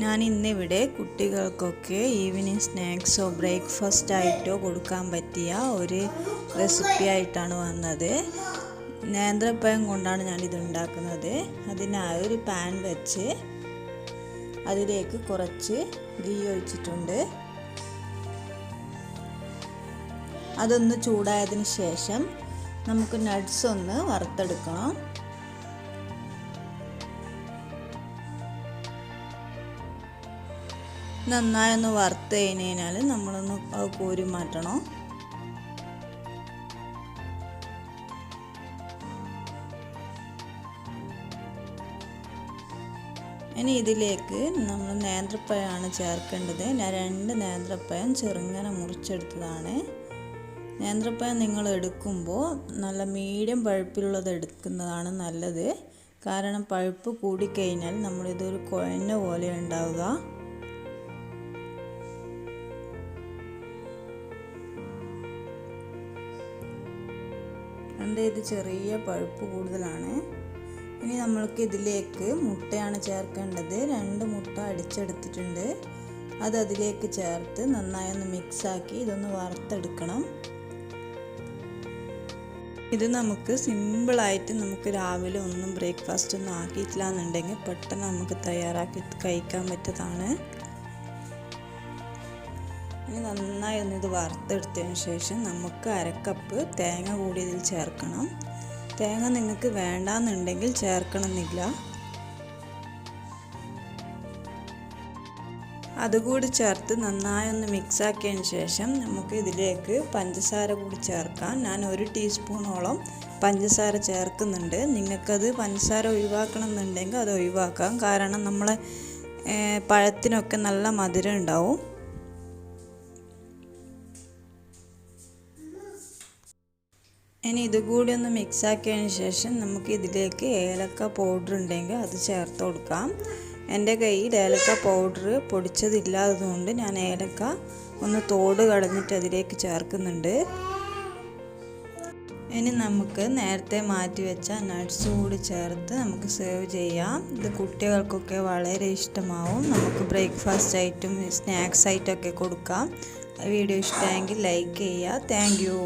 ഞാൻ ഇന്നിവിടെ കുട്ടികൾക്കൊക്കെ ഈവനിങ് സ്നാക്സോ ബ്രേക്ക്ഫാസ്റ്റ് ആയിട്ടോ കൊടുക്കാൻ പറ്റിയ ഒരു റെസിപ്പി ആയിട്ടാണ് വന്നത്. നേന്ത്രപ്പഴം കൊണ്ടാണ് ഞാനിത് ഉണ്ടാക്കുന്നത്. അതിനായി ഒരു പാൻ വെച്ച് അതിലേക്ക് കുറച്ച് ഗീ ഒഴിച്ചിട്ടുണ്ട്. അതൊന്ന് ചൂടായതിന് ശേഷം നമുക്ക് നട്ട്സ് ഒന്ന് വറുത്തെടുക്കണം. നന്നായി ഒന്ന് വറുത്ത് കഴിഞ്ഞാൽ നമ്മളൊന്ന് കോരി മാറ്റണം. ഇനി ഇതിലേക്ക് നമ്മൾ നേന്ത്രപ്പഴമാണ് ചേർക്കേണ്ടത്. ഞാൻ 2 നേന്ത്രപ്പഴം ചെറുങ്ങനെ മുറിച്ചെടുത്തതാണ്. നേന്ത്രപ്പഴം നിങ്ങൾ എടുക്കുമ്പോൾ നല്ല മീഡിയം പഴുപ്പിലുള്ളത് എടുക്കുന്നതാണ് നല്ലത്. കാരണം പഴുപ്പ് കൂടിക്കഴിഞ്ഞാൽ നമ്മളിതൊരു കുഴഞ്ഞ പോലെ ഉണ്ടാവുക. എൻ്റെ ഇത് ചെറിയ പഴുപ്പ് കൂടുതലാണ്. ഇനി നമ്മൾക്ക് ഇതിലേക്ക് മുട്ടയാണ് ചേർക്കേണ്ടത്. 2 മുട്ട അടിച്ചെടുത്തിട്ടുണ്ട്. അത് അതിലേക്ക് ചേർത്ത് നന്നായി ഒന്ന് മിക്സാക്കി ഇതൊന്ന് വറുത്തെടുക്കണം. ഇത് നമുക്ക് സിമ്പിളായിട്ട് നമുക്ക് രാവിലെ ഒന്നും ബ്രേക്ക്ഫാസ്റ്റ് ഒന്നും ആക്കിയിട്ടില്ല എന്നുണ്ടെങ്കിൽ പെട്ടെന്ന് നമുക്ക് തയ്യാറാക്കി കഴിക്കാൻ പറ്റുന്നതാണ്. ഇനി നന്നായി ഒന്ന് ഇത് വറുത്തെടുത്തതിന് ശേഷം നമുക്ക് 1/2 കപ്പ് തേങ്ങ കൂടി ഇതിൽ ചേർക്കണം. തേങ്ങ നിങ്ങൾക്ക് വേണ്ടാന്നുണ്ടെങ്കിൽ ചേർക്കണമെന്നില്ല. അതുകൂടി ചേർത്ത് നന്നായി ഒന്ന് മിക്സാക്കിയതിന് ശേഷം നമുക്ക് ഇതിലേക്ക് പഞ്ചസാര കൂടി ചേർക്കാം. ഞാൻ 1 ടീസ്പൂണോളം പഞ്ചസാര ചേർക്കുന്നുണ്ട്. നിങ്ങൾക്കത് പഞ്ചസാര ഒഴിവാക്കണം എന്നുണ്ടെങ്കിൽ അത് ഒഴിവാക്കാം. കാരണം നമ്മളെ പഴത്തിനൊക്കെ നല്ല മധുരം ഉണ്ടാവും. ഇനി ഇതുകൂടി ഒന്ന് മിക്സാക്കിയതിന് ശേഷം നമുക്ക് ഇതിലേക്ക് ഏലക്ക പൗഡർ ഉണ്ടെങ്കിൽ അത് ചേർത്ത് കൊടുക്കാം. എൻ്റെ കയ്യിൽ ഏലക്ക പൗഡർ പൊടിച്ചതില്ലാത്തതുകൊണ്ട് ഞാൻ ഏലക്ക ഒന്ന് തോട് കളഞ്ഞിട്ട് അതിലേക്ക് ചേർക്കുന്നുണ്ട്. ഇനി നമുക്ക് നേരത്തെ മാറ്റി വെച്ച നട്ട്സ് കൂടി ചേർത്ത് നമുക്ക് സെർവ് ചെയ്യാം. ഇത് കുട്ടികൾക്കൊക്കെ വളരെ ഇഷ്ടമാവും. നമുക്ക് ബ്രേക്ക്ഫാസ്റ്റ് ആയിട്ടും സ്നാക്സ് ആയിട്ടൊക്കെ കൊടുക്കാം. വീഡിയോ ഇഷ്ടമായെങ്കിൽ ലൈക്ക് ചെയ്യുക. Thank you.